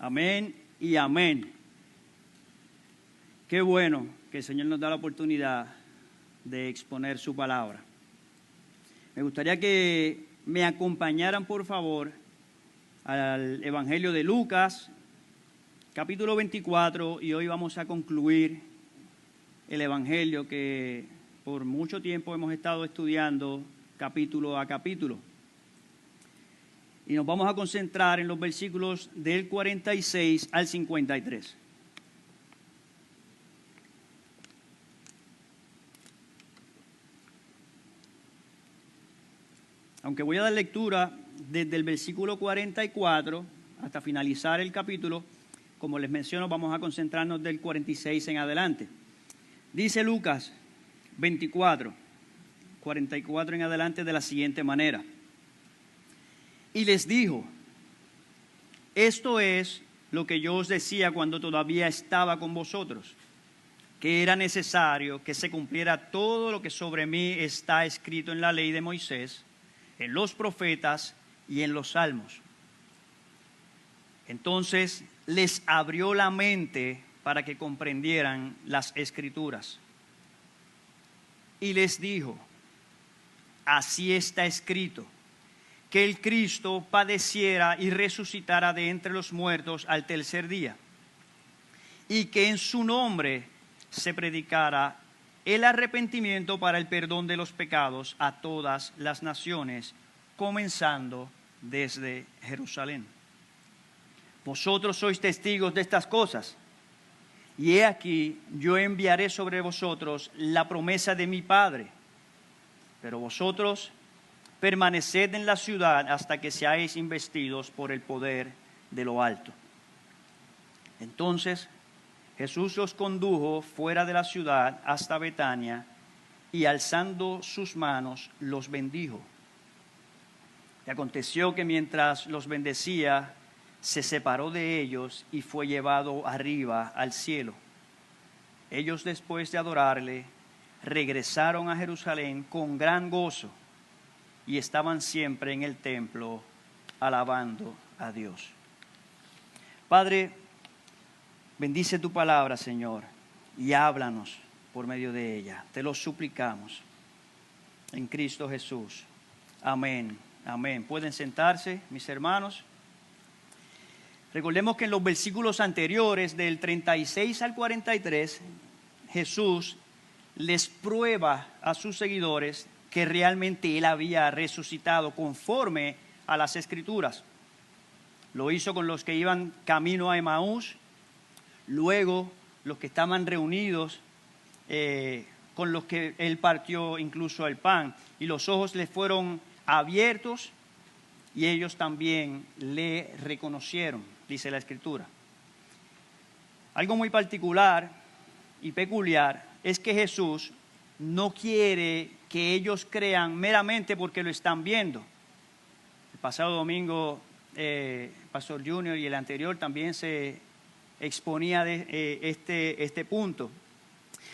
Amén y amén. Qué bueno que el Señor nos da la oportunidad de exponer su palabra. Me gustaría que me acompañaran, por favor, al Evangelio de Lucas, capítulo 24, y hoy vamos a concluir el Evangelio que por mucho tiempo hemos estado estudiando capítulo a capítulo. Y nos vamos a concentrar en los versículos del 46 al 53. Aunque voy a dar lectura desde el versículo 44 hasta finalizar el capítulo, como les menciono, vamos a concentrarnos del 46 en adelante. Dice Lucas 24, 44 en adelante de la siguiente manera. Y les dijo, esto es lo que yo os decía cuando todavía estaba con vosotros, que era necesario que se cumpliera todo lo que sobre mí está escrito en la ley de Moisés, en los profetas y en los salmos. Entonces les abrió la mente para que comprendieran las escrituras. Y les dijo, así está escrito, que el Cristo padeciera y resucitara de entre los muertos al tercer día, y que en su nombre se predicara el arrepentimiento para el perdón de los pecados a todas las naciones, comenzando desde Jerusalén. Vosotros sois testigos de estas cosas, y he aquí, yo enviaré sobre vosotros la promesa de mi Padre, pero vosotros permaneced en la ciudad hasta que seáis investidos por el poder de lo alto. Entonces Jesús los condujo fuera de la ciudad hasta Betania y alzando sus manos los bendijo. Y aconteció que mientras los bendecía, se separó de ellos y fue llevado arriba al cielo. Ellos, después de adorarle, regresaron a Jerusalén con gran gozo y estaban siempre en el templo alabando a Dios. Padre, bendice tu palabra, Señor, y háblanos por medio de ella. Te lo suplicamos en Cristo Jesús. Amén, amén. Pueden sentarse, mis hermanos. Recordemos que en los versículos anteriores, del 36 al 43, Jesús les prueba a sus seguidores que realmente Él había resucitado conforme a las Escrituras. Lo hizo con los que iban camino a Emaús, luego los que estaban reunidos, con los que Él partió incluso el pan, y los ojos les fueron abiertos y ellos también le reconocieron, dice la Escritura. Algo muy particular y peculiar es que Jesús no quiere que ellos crean meramente porque lo están viendo. El pasado domingo, Pastor Junior y el anterior también se exponía de este punto,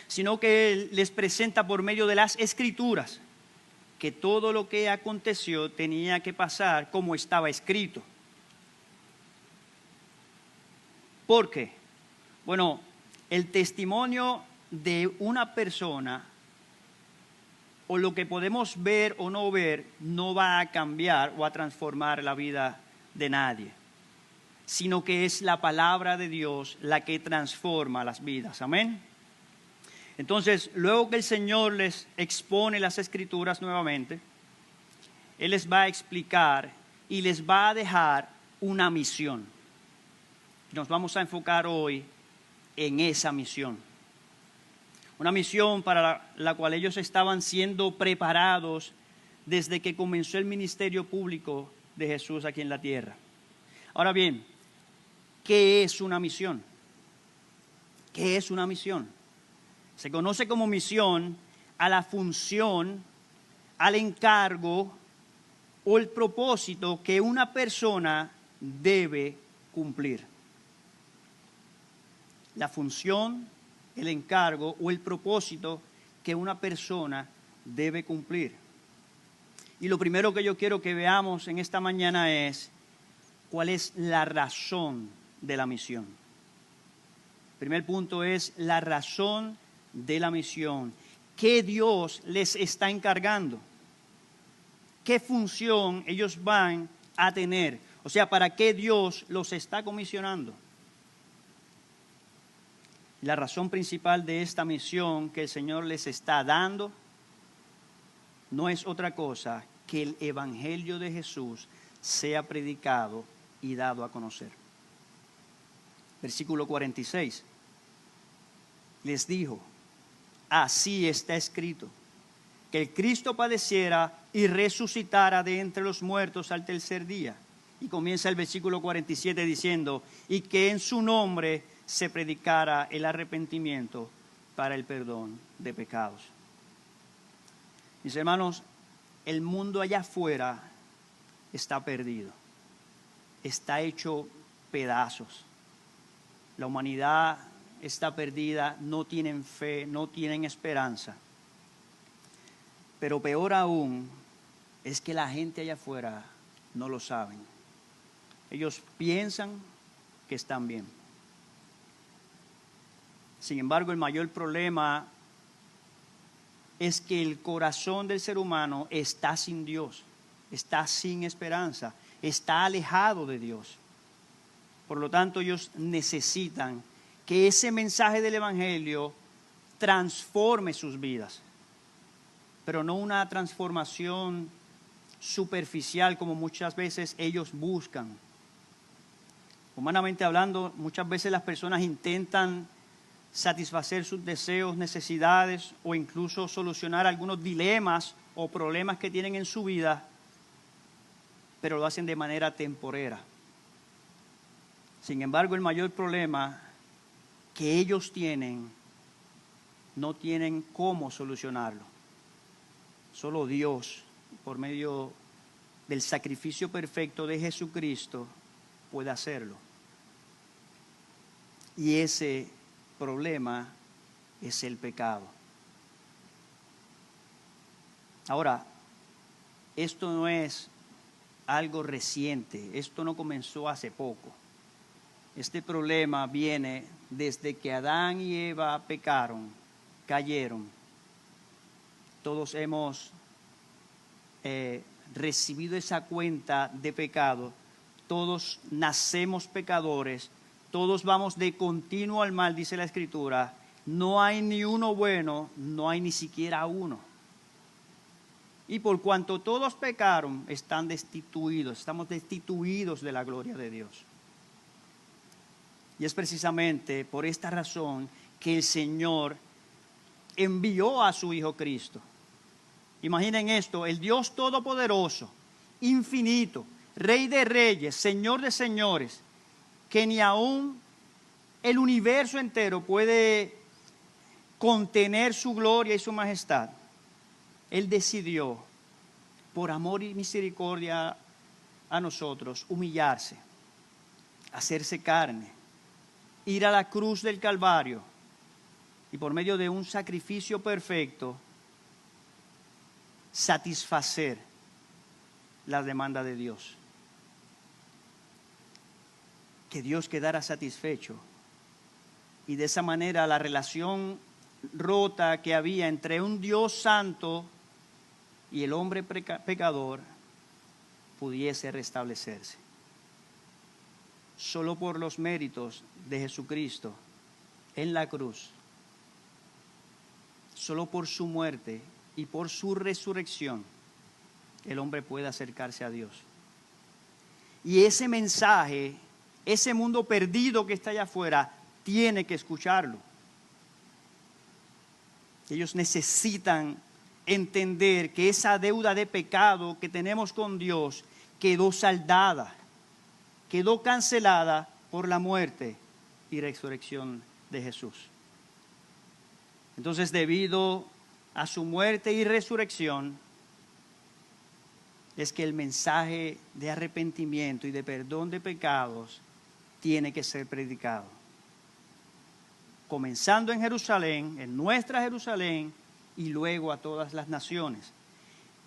sino que Él les presenta por medio de las Escrituras que todo lo que aconteció tenía que pasar como estaba escrito. ¿Por qué? Bueno, el testimonio de una persona, o lo que podemos ver o no ver, no va a cambiar o a transformar la vida de nadie, sino que es la palabra de Dios la que transforma las vidas. Amén. Entonces, luego que el Señor les expone las Escrituras nuevamente, Él les va a explicar y les va a dejar una misión. Nos vamos a enfocar hoy en esa misión. Una misión para la cual ellos estaban siendo preparados desde que comenzó el ministerio público de Jesús aquí en la tierra. Ahora bien, ¿qué es una misión? ¿Qué es una misión? Se conoce como misión a la función, al encargo o el propósito que una persona debe cumplir. La función, el encargo o el propósito que una persona debe cumplir. Y lo primero que yo quiero que veamos en esta mañana es cuál es la razón de la misión. El primer punto es la razón de la misión. ¿Qué Dios les está encargando? ¿Qué función ellos van a tener? O sea, ¿para qué Dios los está comisionando? La razón principal de esta misión que el Señor les está dando no es otra cosa que el Evangelio de Jesús sea predicado y dado a conocer. Versículo 46. Les dijo, así está escrito, que el Cristo padeciera y resucitara de entre los muertos al tercer día. Y comienza el versículo 47 diciendo, y que en su nombre se predicara el arrepentimiento para el perdón de pecados. Mis hermanos, el mundo allá afuera está perdido, está hecho pedazos. La humanidad está perdida, no tienen fe, no tienen esperanza. Pero peor aún es que la gente allá afuera no lo saben. Ellos piensan que están bien. Sin embargo, el mayor problema es que el corazón del ser humano está sin Dios, está sin esperanza, está alejado de Dios. Por lo tanto, ellos necesitan que ese mensaje del Evangelio transforme sus vidas, pero no una transformación superficial como muchas veces ellos buscan. Humanamente hablando, muchas veces las personas intentan satisfacer sus deseos, necesidades o incluso solucionar algunos dilemas o problemas que tienen en su vida, pero lo hacen de manera temporera. Sin embargo, el mayor problema que ellos tienen, no tienen cómo solucionarlo. Solo Dios, por medio del sacrificio perfecto de Jesucristo, puede hacerlo. Y ese problema es el pecado. Ahora, esto no es algo reciente, esto no comenzó hace poco. Este problema viene desde que Adán y Eva pecaron, cayeron. Todos hemos recibido esa cuenta de pecado. Todos nacemos pecadores. Todos vamos de continuo al mal, dice la Escritura. No hay ni uno bueno, no hay ni siquiera uno. Y por cuanto todos pecaron, están destituidos, estamos destituidos de la gloria de Dios. Y es precisamente por esta razón que el Señor envió a su Hijo Cristo. Imaginen esto, el Dios Todopoderoso, infinito, Rey de reyes, Señor de señores, que ni aún el universo entero puede contener su gloria y su majestad. Él decidió, por amor y misericordia a nosotros, humillarse, hacerse carne, ir a la cruz del Calvario y por medio de un sacrificio perfecto satisfacer la demanda de Dios. Que Dios quedara satisfecho y de esa manera la relación rota que había entre un Dios santo y el hombre pecador pudiese restablecerse. Solo por los méritos de Jesucristo en la cruz, solo por su muerte y por su resurrección, el hombre puede acercarse a Dios. Y ese mensaje, ese mundo perdido que está allá afuera, tiene que escucharlo. Ellos necesitan entender que esa deuda de pecado que tenemos con Dios quedó saldada, quedó cancelada por la muerte y resurrección de Jesús. Entonces, debido a su muerte y resurrección, es que el mensaje de arrepentimiento y de perdón de pecados tiene que ser predicado. Comenzando en Jerusalén, en nuestra Jerusalén, y luego a todas las naciones.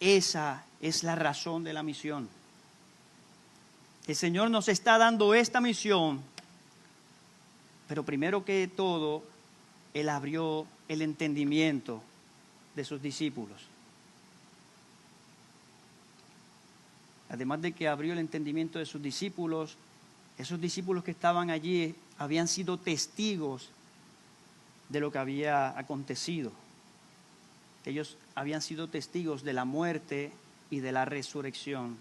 Esa es la razón de la misión. El Señor nos está dando esta misión Pero primero que todo, Él abrió el entendimiento de sus discípulos. Además de que abrió el entendimiento de sus discípulos, esos discípulos que estaban allí habían sido testigos de lo que había acontecido. Ellos habían sido testigos de la muerte y de la resurrección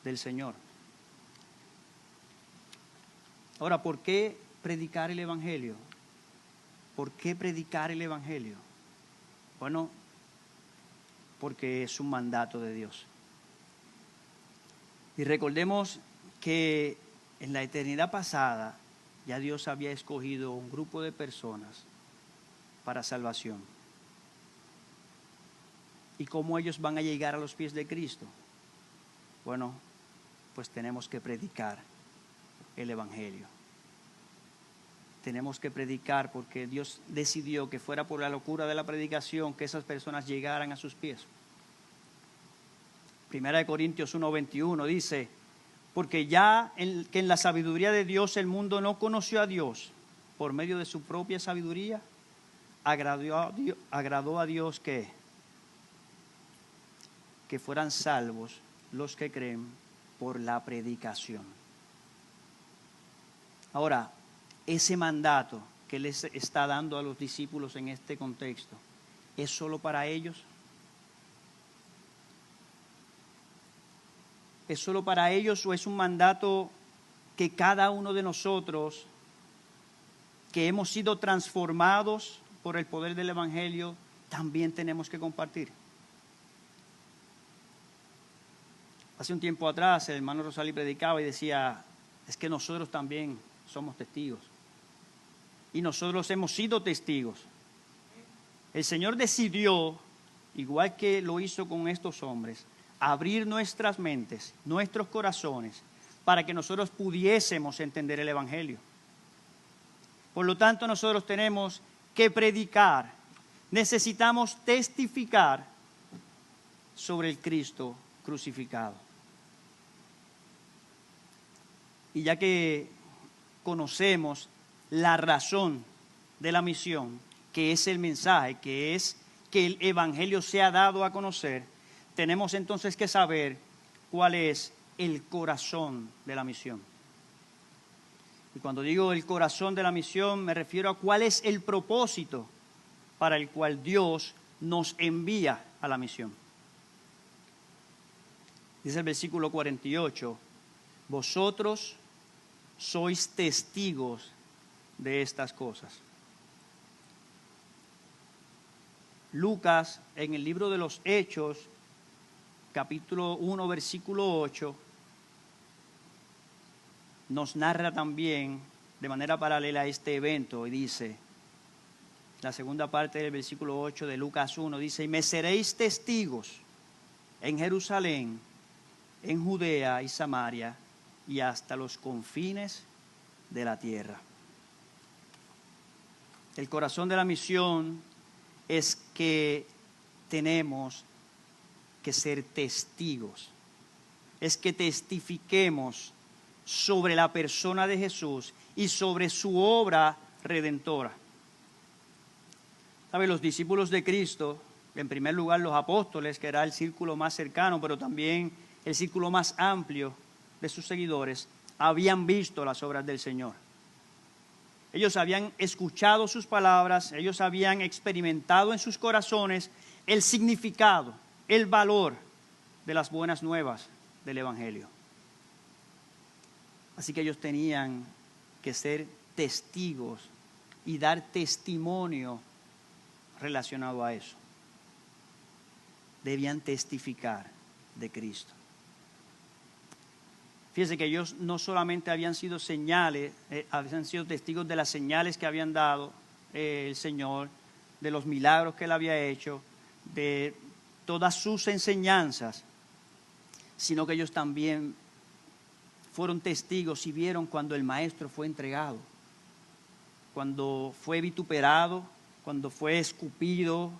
del Señor. Ahora, ¿por qué predicar el Evangelio? ¿Por qué predicar el Evangelio? Bueno, porque es un mandato de Dios. Y recordemos que en la eternidad pasada ya Dios había escogido un grupo de personas para salvación. ¿Y cómo ellos van a llegar a los pies de Cristo? Bueno, pues tenemos que predicar el Evangelio. Tenemos que predicar porque Dios decidió que fuera por la locura de la predicación que esas personas llegaran a sus pies. Primera de Corintios 1:21 dice, porque ya que en la sabiduría de Dios el mundo no conoció a Dios, por medio de su propia sabiduría, agradó a Dios que fueran salvos los que creen por la predicación. Ahora, ese mandato que les está dando a los discípulos en este contexto, ¿es solo para ellos? ¿Es solo para ellos o es un mandato que cada uno de nosotros, que hemos sido transformados por el poder del Evangelio, también tenemos que compartir? Hace un tiempo atrás el hermano Rosalí predicaba y decía, es que nosotros también somos testigos. Y nosotros hemos sido testigos. El Señor decidió, igual que lo hizo con estos hombres, abrir nuestras mentes, nuestros corazones, para que nosotros pudiésemos entender el Evangelio. Por lo tanto, nosotros tenemos que predicar, necesitamos testificar sobre el Cristo crucificado. Y ya que conocemos la razón de la misión, que es el mensaje, que es que el Evangelio sea dado a conocer, tenemos entonces que saber cuál es el corazón de la misión. Y cuando digo el corazón de la misión, me refiero a cuál es el propósito para el cual Dios nos envía a la misión. Dice el versículo 48, vosotros sois testigos de estas cosas. Lucas, en el libro de los Hechos, capítulo 1, versículo 8, nos narra también de manera paralela a este evento y dice, la segunda parte del versículo 8 de Lucas 1, dice, y me seréis testigos en Jerusalén, en Judea y Samaria y hasta los confines de la tierra. El corazón de la misión es que tenemos que ser testigos, es que testifiquemos sobre la persona de Jesús y sobre su obra redentora. ¿Sabe? Los discípulos de Cristo, en primer lugar los apóstoles, que era el círculo más cercano, pero también el círculo más amplio de sus seguidores, habían visto las obras del Señor. Ellos habían escuchado sus palabras, ellos habían experimentado en sus corazones el significado, el valor de las buenas nuevas del Evangelio. Así que ellos tenían que ser testigos y dar testimonio relacionado a eso. Debían testificar de Cristo. Fíjense que ellos no solamente habían sido habían sido testigos de las señales que habían dado el Señor, de los milagros que Él había hecho, de todas sus enseñanzas, sino que ellos también fueron testigos y vieron cuando el Maestro fue entregado, cuando fue vituperado, cuando fue escupido,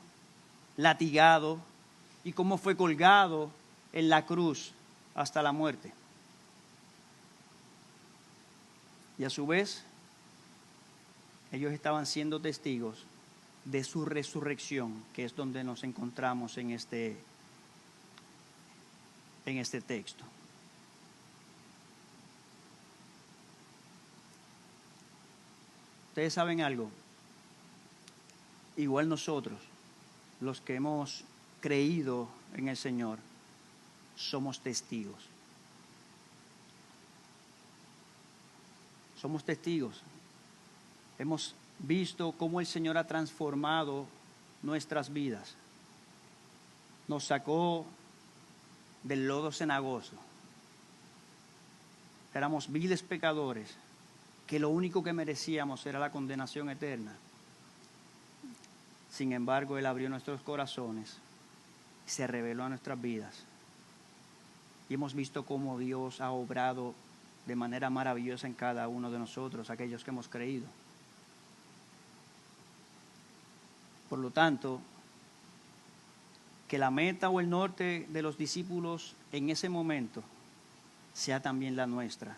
latigado y cómo fue colgado en la cruz hasta la muerte. Y a su vez, ellos estaban siendo testigos de su resurrección, que es donde nos encontramos en este texto. Ustedes saben algo, igual nosotros, los que hemos creído en el Señor, somos testigos. Somos testigos. Hemos visto cómo el Señor ha transformado nuestras vidas. Nos sacó del lodo cenagoso. Éramos viles pecadores, que lo único que merecíamos era la condenación eterna. Sin embargo, Él abrió nuestros corazones y se reveló a nuestras vidas. Y hemos visto cómo Dios ha obrado de manera maravillosa en cada uno de nosotros, aquellos que hemos creído. Por lo tanto, que la meta o el norte de los discípulos en ese momento sea también la nuestra.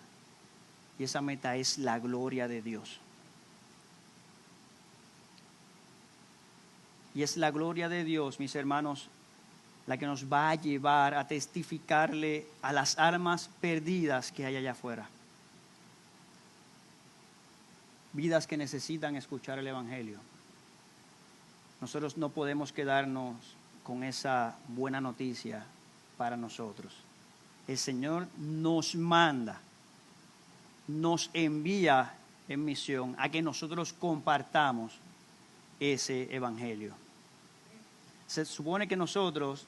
Y esa meta es la gloria de Dios. Y es la gloria de Dios, mis hermanos, la que nos va a llevar a testificarle a las almas perdidas que hay allá afuera. Vidas que necesitan escuchar el Evangelio. Nosotros no podemos quedarnos con esa buena noticia para nosotros. El Señor nos manda, nos envía en misión a que nosotros compartamos ese Evangelio. Se supone que nosotros,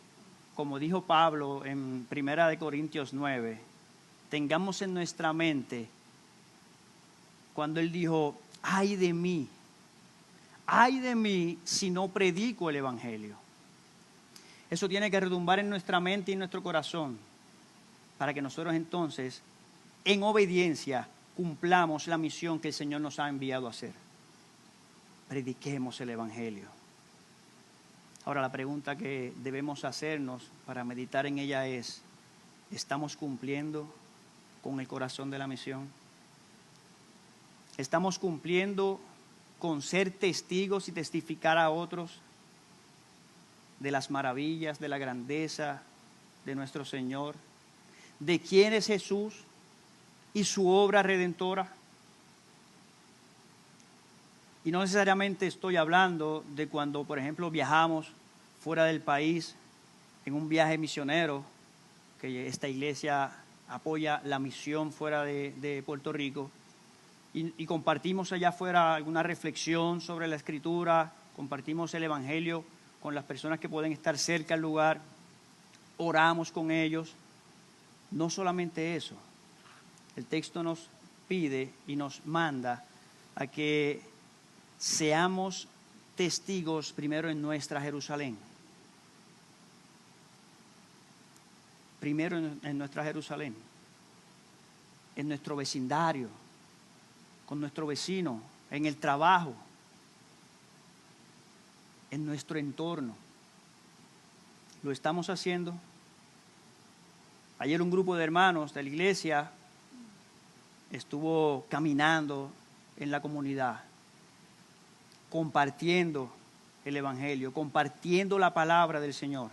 como dijo Pablo en 1 Corintios 9, tengamos en nuestra mente cuando él dijo, ay de mí si no predico el Evangelio. Eso tiene que redumbar en nuestra mente y en nuestro corazón para que nosotros entonces, en obediencia, cumplamos la misión que el Señor nos ha enviado a hacer. Prediquemos el Evangelio. Ahora la pregunta que debemos hacernos para meditar en ella es, ¿estamos cumpliendo con el corazón de la misión? ¿Estamos cumpliendo con ser testigos y testificar a otros de las maravillas, de la grandeza de nuestro Señor, de quién es Jesús y su obra redentora? Y no necesariamente estoy hablando de cuando, por ejemplo, viajamos fuera del país en un viaje misionero, que esta iglesia apoya la misión fuera de Puerto Rico, y compartimos allá afuera alguna reflexión sobre la Escritura, compartimos el Evangelio con las personas que pueden estar cerca del lugar, oramos con ellos. No solamente eso, el texto nos pide y nos manda a que seamos testigos primero en nuestra Jerusalén. Primero en nuestra Jerusalén, en nuestro vecindario, con nuestro vecino, en el trabajo, en nuestro entorno. ¿Lo estamos haciendo? Ayer un grupo de hermanos de la iglesia estuvo caminando en la comunidad, compartiendo el Evangelio, compartiendo la palabra del Señor.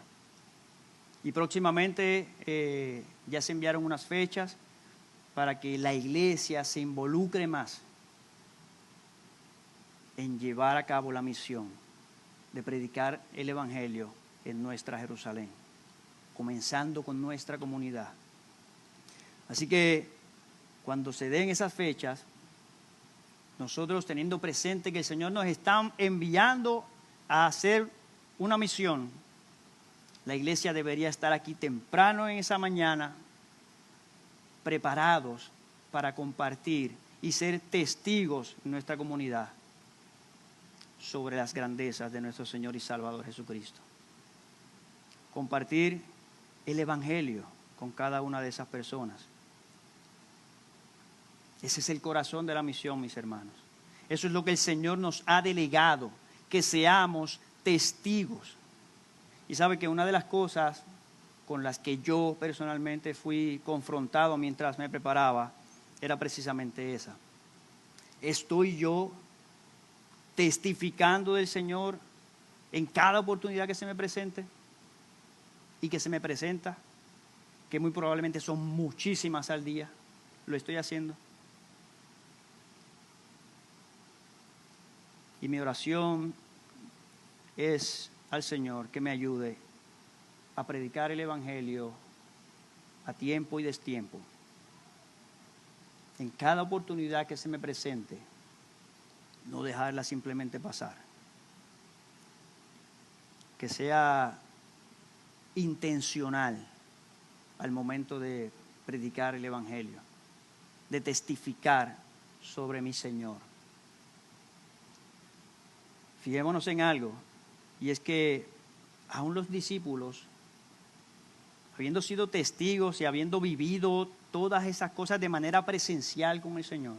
Y próximamente ya se enviaron unas fechas para que la iglesia se involucre más en llevar a cabo la misión de predicar el Evangelio en nuestra Jerusalén, comenzando con nuestra comunidad. Así que cuando se den esas fechas, nosotros teniendo presente que el Señor nos está enviando a hacer una misión, la iglesia debería estar aquí temprano en esa mañana, preparados para compartir y ser testigos en nuestra comunidad sobre las grandezas de nuestro Señor y Salvador Jesucristo. Compartir el Evangelio con cada una de esas personas. Ese es el corazón de la misión, mis hermanos. Eso es lo que el Señor nos ha delegado, que seamos testigos. Y sabe que una de las cosas con las que yo personalmente fui confrontado mientras me preparaba era precisamente esa. ¿Estoy yo testificando del Señor en cada oportunidad que se me presente y que se me presenta, que muy probablemente son muchísimas al día, lo estoy haciendo. Y mi oración es al Señor que me ayude a predicar el Evangelio a tiempo y destiempo. En cada oportunidad que se me presente, no dejarla simplemente pasar. Que sea intencional al momento de predicar el Evangelio, de testificar sobre mi Señor. Fijémonos en algo, y es que aún los discípulos, habiendo sido testigos y habiendo vivido todas esas cosas de manera presencial con el Señor,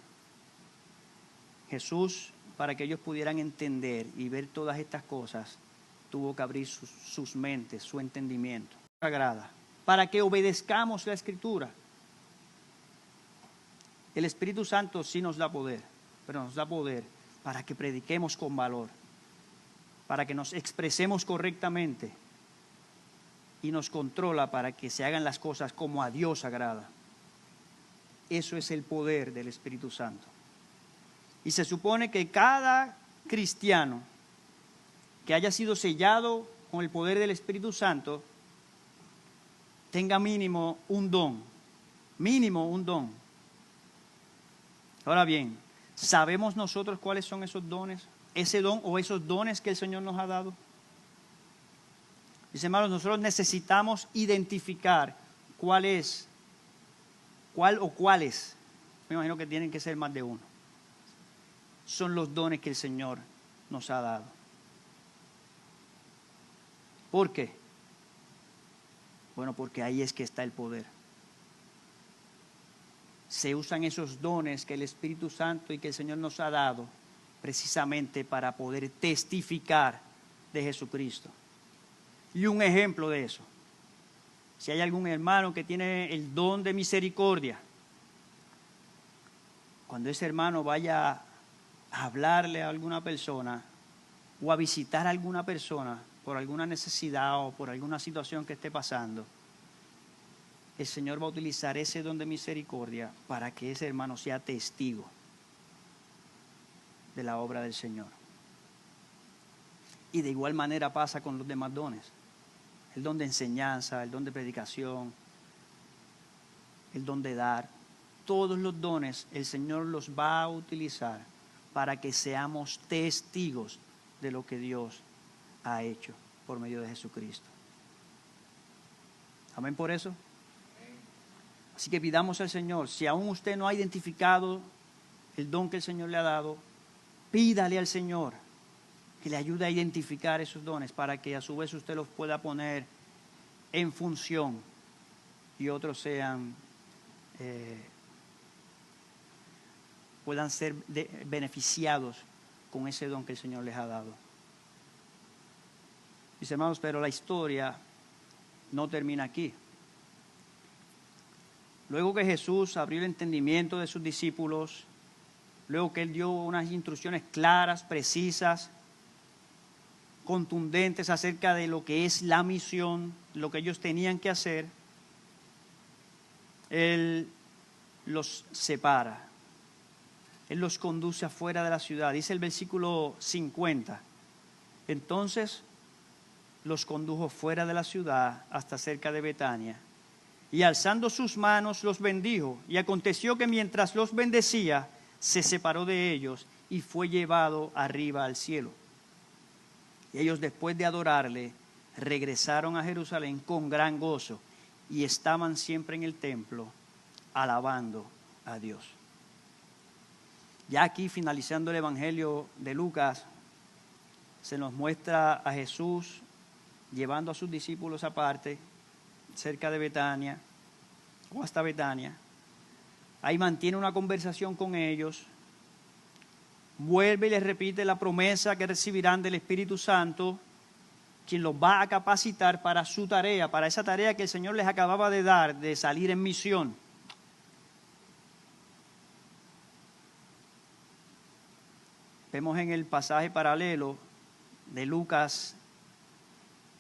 Jesús, para que ellos pudieran entender y ver todas estas cosas, tuvo que abrir sus mentes, su entendimiento. Sagrada, para que obedezcamos la Escritura. El Espíritu Santo sí nos da poder, pero nos da poder para que prediquemos con valor, para que nos expresemos correctamente, y nos controla para que se hagan las cosas como a Dios agrada. Eso es el poder del Espíritu Santo. Y se supone que cada cristiano que haya sido sellado con el poder del Espíritu Santo tenga mínimo un don. Ahora bien, ¿sabemos nosotros cuáles son esos dones? Ese don o esos dones que el Señor nos ha dado. Mis hermanos, nosotros necesitamos identificar cuáles, me imagino que tienen que ser más de uno, son los dones que el Señor nos ha dado. ¿Por qué? Bueno, porque ahí es que está el poder. Se usan esos dones que el Espíritu Santo y que el Señor nos ha dado precisamente para poder testificar de Jesucristo. Y un ejemplo de eso, si hay algún hermano que tiene el don de misericordia, cuando ese hermano vaya a hablarle a alguna persona o a visitar a alguna persona por alguna necesidad o por alguna situación que esté pasando, el Señor va a utilizar ese don de misericordia para que ese hermano sea testigo de la obra del Señor. Y de igual manera pasa con los demás dones. El don de enseñanza, el don de predicación, el don de dar. Todos los dones el Señor los va a utilizar para que seamos testigos de lo que Dios ha hecho por medio de Jesucristo. Amén por eso. Así que pidamos al Señor, si aún usted no ha identificado el don que el Señor le ha dado, pídale al Señor que le ayude a identificar esos dones para que a su vez usted los pueda poner en función y otros puedan ser beneficiados con ese don que el Señor les ha dado. Mis hermanos, pero la historia no termina aquí. Luego que Jesús abrió el entendimiento de sus discípulos, luego que Él dio unas instrucciones claras, precisas, contundentes acerca de lo que es la misión, lo que ellos tenían que hacer, Él los separa. Él los conduce afuera de la ciudad. Dice el versículo 50. Entonces los condujo fuera de la ciudad hasta cerca de Betania. Y alzando sus manos los bendijo. Y aconteció que mientras los bendecía, se separó de ellos y fue llevado arriba al cielo. Y ellos, después de adorarle, regresaron a Jerusalén con gran gozo y estaban siempre en el templo alabando a Dios. Ya aquí, finalizando el Evangelio de Lucas, se nos muestra a Jesús llevando a sus discípulos aparte, cerca de Betania, o hasta Betania. Ahí mantiene una conversación con ellos, vuelve y les repite la promesa que recibirán del Espíritu Santo, quien los va a capacitar para su tarea, para esa tarea que el Señor les acababa de dar, de salir en misión. vemos en el pasaje paralelo de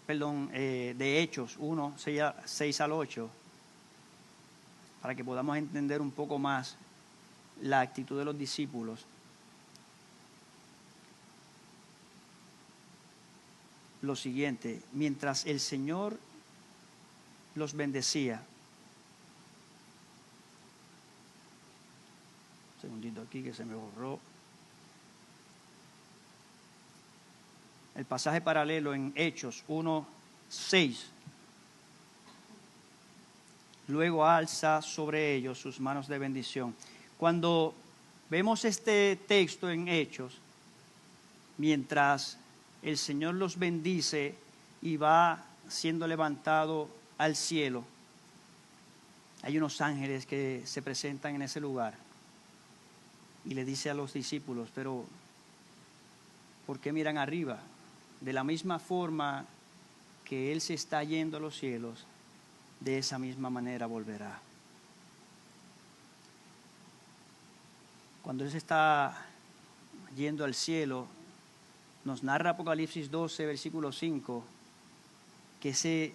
de Hechos 1, 6 al 8, para que podamos entender un poco más la actitud de los discípulos. Lo siguiente: mientras el Señor los bendecía. Un segundito aquí que se me borró. El pasaje paralelo en Hechos 1, 6. Luego alza sobre ellos sus manos de bendición. Cuando vemos este texto en Hechos, mientras el Señor los bendice y va siendo levantado al cielo, hay unos ángeles que se presentan en ese lugar y le dice a los discípulos: pero ¿por qué miran arriba? De la misma forma que Él se está yendo a los cielos, de esa misma manera volverá. Cuando Él se está yendo al cielo, nos narra Apocalipsis 12, versículo 5, que se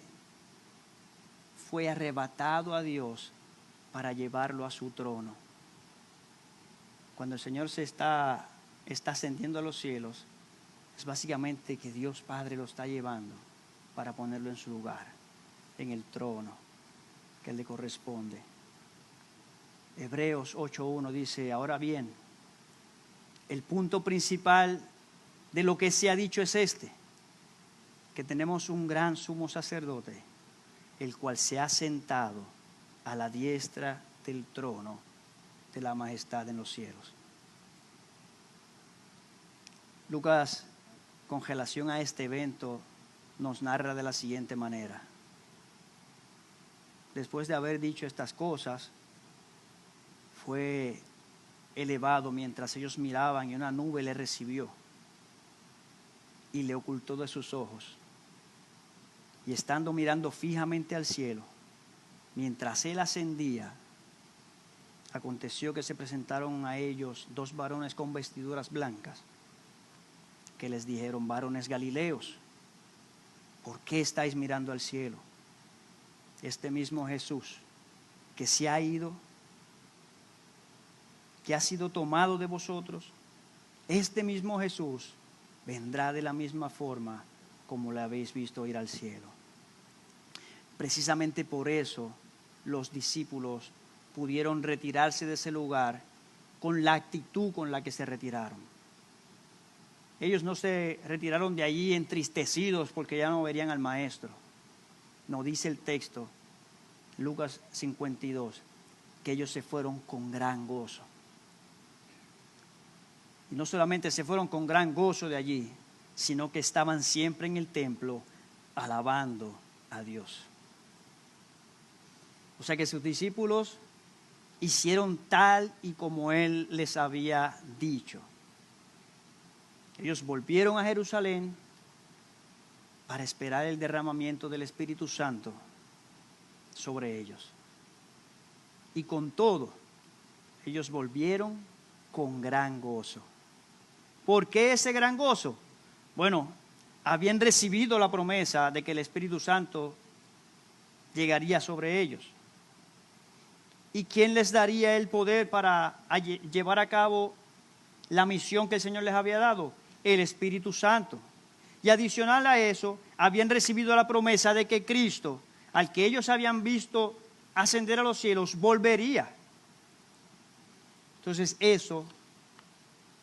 fue arrebatado a Dios para llevarlo a su trono. Cuando el Señor está ascendiendo a los cielos, es básicamente que Dios Padre lo está llevando para ponerlo en su lugar, en el trono que le corresponde. Hebreos 8:1 dice: ahora bien, el punto principal de lo que se ha dicho es que tenemos un gran sumo sacerdote, el cual se ha sentado a la diestra del trono de la majestad en los cielos. Lucas, con relación a este evento, nos narra de la siguiente manera: después de haber dicho estas cosas, fue elevado mientras ellos miraban, y una nube le recibió y le ocultó de sus ojos. Y estando mirando fijamente al cielo, mientras él ascendía, aconteció que se presentaron a ellos dos varones con vestiduras blancas, que les dijeron: varones galileos, ¿por qué estáis mirando al cielo? Este mismo Jesús que se ha ido, que ha sido tomado de vosotros, este mismo Jesús vendrá de la misma forma como le habéis visto ir al cielo. Precisamente por eso los discípulos pudieron retirarse de ese lugar con la actitud con la que se retiraron. Ellos no se retiraron de allí entristecidos porque ya no verían al Maestro. No, dice el texto, Lucas 52, que ellos se fueron con gran gozo. Y no solamente se fueron con gran gozo de allí, sino que estaban siempre en el templo alabando a Dios. O sea que sus discípulos hicieron tal y como Él les había dicho. Ellos volvieron a Jerusalén para esperar el derramamiento del Espíritu Santo sobre ellos. Y con todo, ellos volvieron con gran gozo. ¿Por qué ese gran gozo? Bueno, habían recibido la promesa de que el Espíritu Santo llegaría sobre ellos. ¿Y quién les daría el poder para llevar a cabo la misión que el Señor les había dado? El Espíritu Santo. Y adicional a eso, habían recibido la promesa de que Cristo, al que ellos habían visto ascender a los cielos, volvería. Entonces eso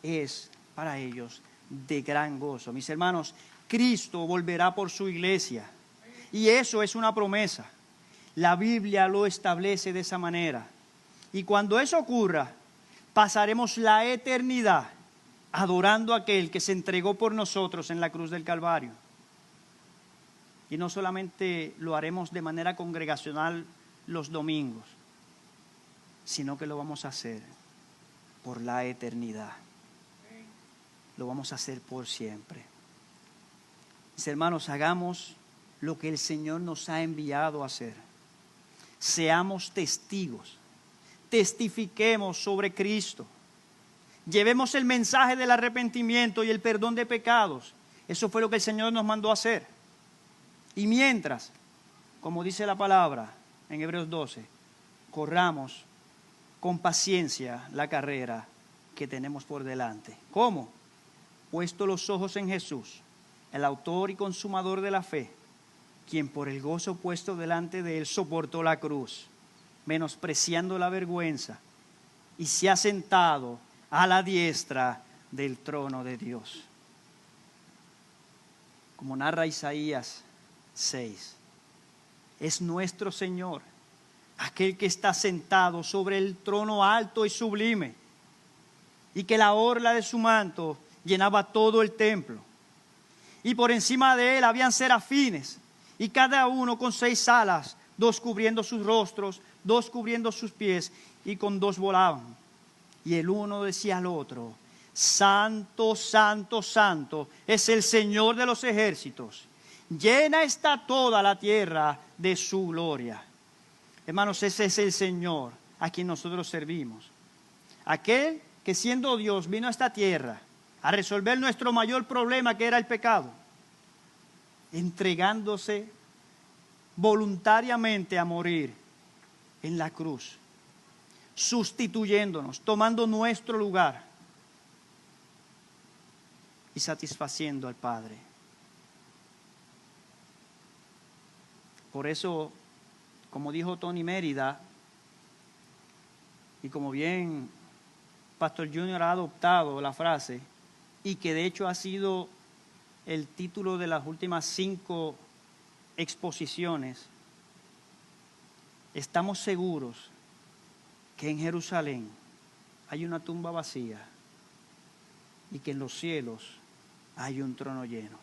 es para ellos de gran gozo. Mis hermanos, Cristo volverá por su iglesia. Y eso es una promesa. La Biblia lo establece de esa manera. Y cuando eso ocurra, pasaremos la eternidad adorando a aquel que se entregó por nosotros en la cruz del Calvario. Y no solamente lo haremos de manera congregacional los domingos, sino que lo vamos a hacer por la eternidad. Lo vamos a hacer por siempre. Mis hermanos, hagamos lo que el Señor nos ha enviado a hacer. Seamos testigos. Testifiquemos sobre Cristo. Llevemos el mensaje del arrepentimiento y el perdón de pecados. Eso fue lo que el Señor nos mandó a hacer. Y mientras, como dice la palabra en Hebreos 12, corramos con paciencia la carrera que tenemos por delante. ¿Cómo? Puesto los ojos en Jesús, el autor y consumador de la fe, quien por el gozo puesto delante de él soportó la cruz, menospreciando la vergüenza, y se ha sentado a la diestra del trono de Dios. Como narra Isaías 6, es nuestro Señor, aquel que está sentado sobre el trono alto y sublime, y que la orla de su manto llenaba todo el templo. Y por encima de él habían serafines, y cada uno con 6 alas, 2 cubriendo sus rostros, 2 cubriendo sus pies, y con 2 volaban. Y el uno decía al otro: Santo, santo, santo es el Señor de los ejércitos. Llena está toda la tierra de su gloria. Hermanos, ese es el Señor a quien nosotros servimos. Aquel que siendo Dios vino a esta tierra a resolver nuestro mayor problema, que era el pecado, entregándose voluntariamente a morir en la cruz, sustituyéndonos, tomando nuestro lugar y satisfaciendo al Padre. Por eso, como dijo Tony Mérida, y como bien Pastor Junior ha adoptado la frase, y que de hecho ha sido el título de las últimas 5 exposiciones, estamos seguros que en Jerusalén hay una tumba vacía y que en los cielos hay un trono lleno.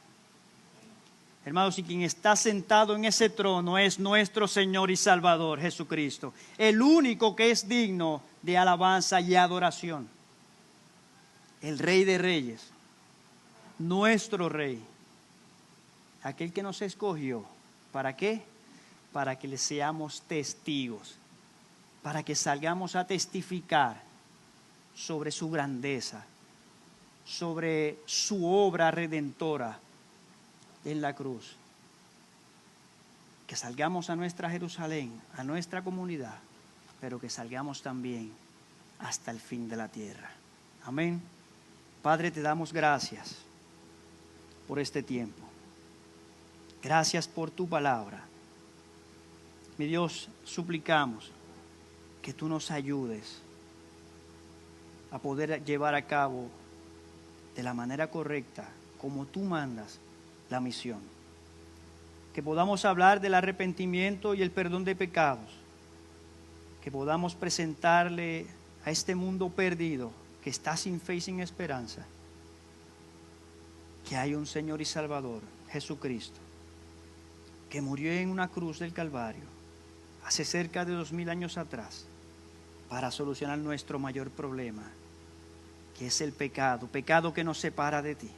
Hermanos, y quien está sentado en ese trono es nuestro Señor y Salvador Jesucristo, el único que es digno de alabanza y adoración. El Rey de Reyes, nuestro Rey, aquel que nos escogió. ¿Para qué? Para que le seamos testigos, para que salgamos a testificar sobre su grandeza, sobre su obra redentora en la cruz. Que salgamos a nuestra Jerusalén, a nuestra comunidad, pero que salgamos también hasta el fin de la tierra. Amén. Padre, te damos gracias por este tiempo. Gracias por tu palabra. Mi Dios, suplicamos que tú nos ayudes a poder llevar a cabo de la manera correcta, como tú mandas, la misión. Que podamos hablar del arrepentimiento y el perdón de pecados. Que podamos presentarle a este mundo perdido, que está sin fe y sin esperanza, que hay un Señor y Salvador, Jesucristo, que murió en una cruz del Calvario hace cerca de 2000 años atrás para solucionar nuestro mayor problema, que es el pecado, pecado que nos separa de ti.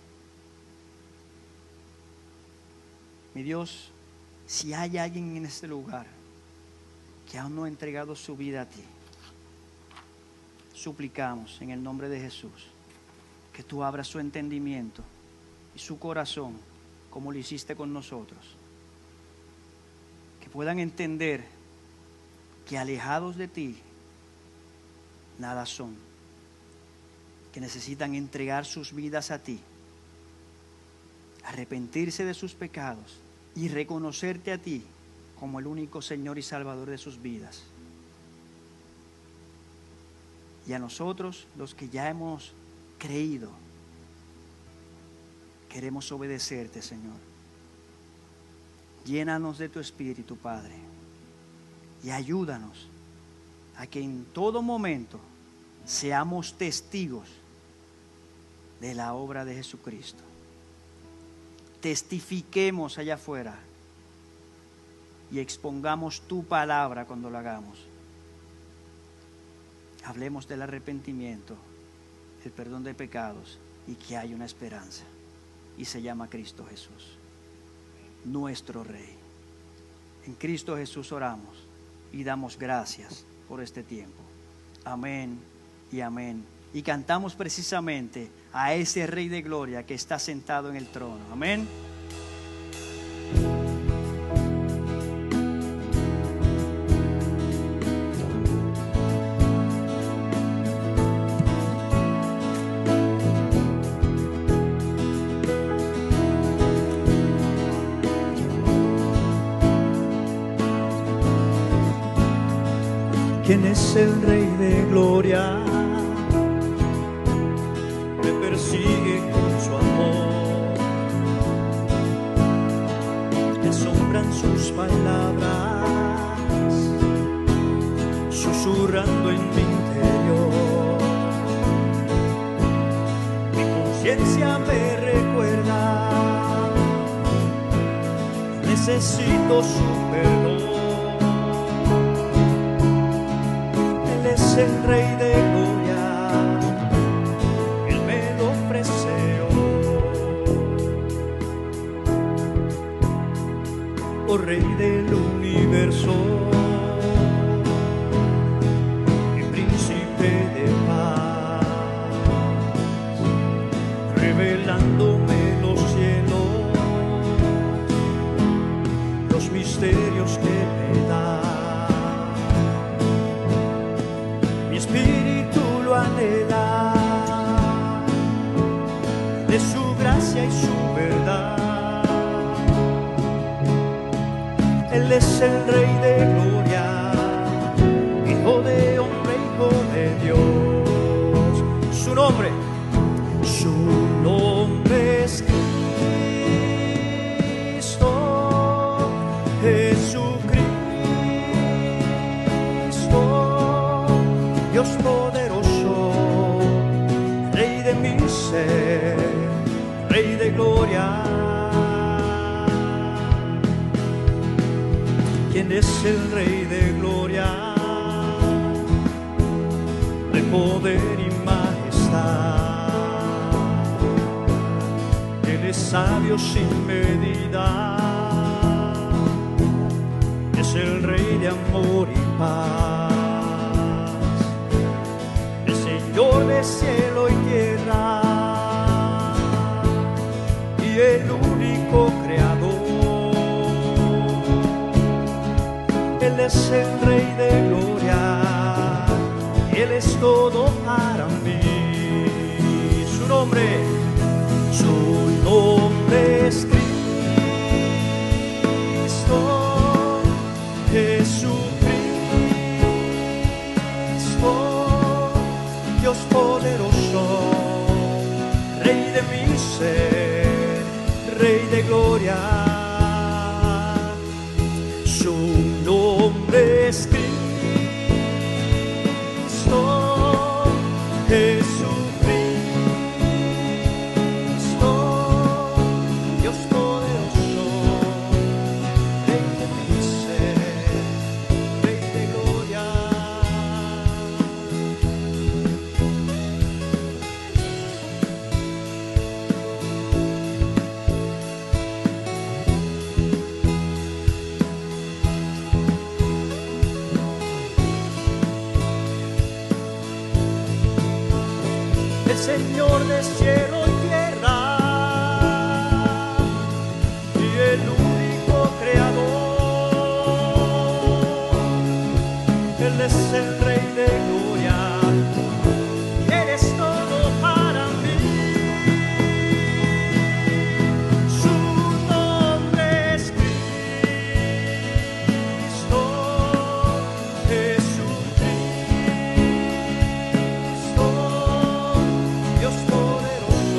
Mi Dios, si hay alguien en este lugar que aún no ha entregado su vida a ti, suplicamos en el nombre de Jesús que tú abras su entendimiento y su corazón como lo hiciste con nosotros. Que puedan entender que alejados de ti nada son, que necesitan entregar sus vidas a ti, arrepentirse de sus pecados y reconocerte a ti como el único Señor y Salvador de sus vidas. Y a nosotros, los que ya hemos creído, queremos obedecerte, Señor. Llénanos de tu Espíritu, Padre, y ayúdanos a que en todo momento seamos testigos de la obra de Jesucristo. Testifiquemos allá afuera y expongamos tu palabra cuando lo hagamos. Hablemos del arrepentimiento, el perdón de pecados y que hay una esperanza. Y se llama Cristo Jesús, nuestro Rey. En Cristo Jesús oramos y damos gracias por este tiempo. Amén y amén y cantamos precisamente a ese Rey de Gloria que está sentado en el trono. Amén. ¿Quién es el Rey de Gloria? Me persigue con su amor, me asombran sus palabras, susurrando en mi interior. Mi conciencia me recuerda, necesito su perdón. Es el Rey de Gloria, Él me lo ofrece hoy. Oh Rey del universo, mi príncipe de paz, revelándome los cielos, los misterios que me da. Espíritu lo anhela, de su gracia y su verdad. Él es el Rey de Gloria, Hijo de hombre, Hijo de Dios. Su nombre es Cristo, Jesucristo, Dios poderoso, Rey de mi ser, Rey de gloria. ¿Quién es el Rey de gloria? De poder y majestad. Él es sabio sin medida, es el Rey de amor y paz. Señor de cielo y tierra, y el único creador. Él es el Rey de gloria, Él es todo para mí. Su nombre es Cristo, Jesucristo, Dios poderoso, Rey de mi ser, Rey de gloria. Su nombre es Cristo, Jesucristo, Dios poderoso, Rey de mi ser, Rey de gloria. El Señor de cielo y tierra, y el único creador. Él es el Rey de gloria, y Él es todo para mí. Su nombre es Cristo, Jesucristo, Dios poderoso,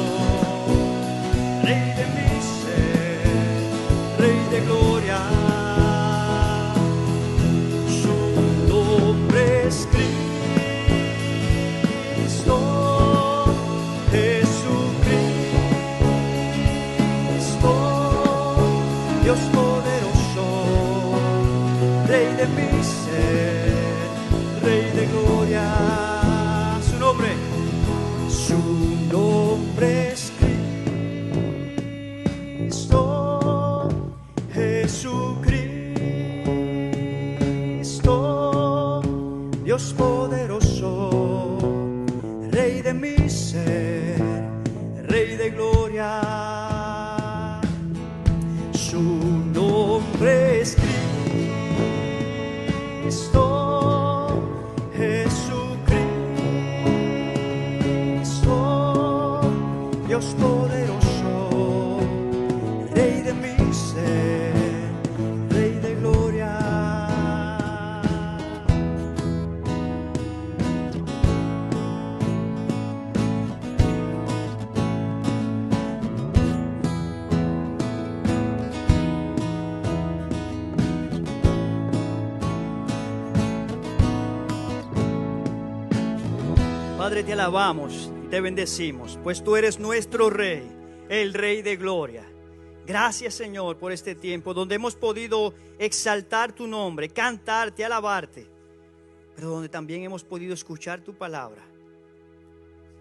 de gloria. Su nombre es Cristo, Jesucristo, Dios poderoso, Rey de mi ser, Rey de gloria. Padre, te alabamos y te bendecimos, pues tú eres nuestro Rey, el Rey de gloria. Gracias, Señor, por este tiempo donde hemos podido exaltar tu nombre, cantarte, alabarte, pero donde también hemos podido escuchar tu palabra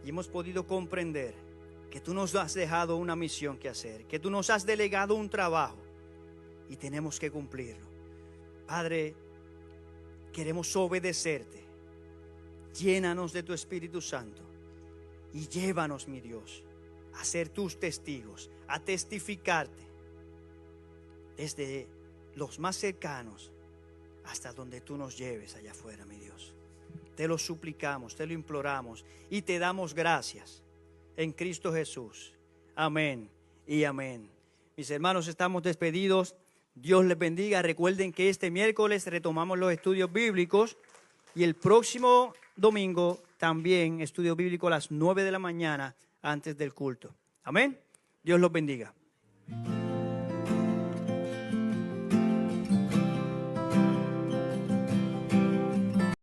y hemos podido comprender que tú nos has dejado una misión que hacer, que tú nos has delegado un trabajo y tenemos que cumplirlo. Padre, queremos obedecerte. Llénanos de tu Espíritu Santo y llévanos, mi Dios, a ser tus testigos, a testificarte desde los más cercanos hasta donde tú nos lleves allá afuera, mi Dios. Te lo suplicamos, te lo imploramos y te damos gracias en Cristo Jesús. Amén y amén. Mis hermanos, estamos despedidos. Dios les bendiga. Recuerden que este miércoles retomamos los estudios bíblicos y el próximo domingo también estudio bíblico a las 9 de la mañana antes del culto. Amén. Dios los bendiga.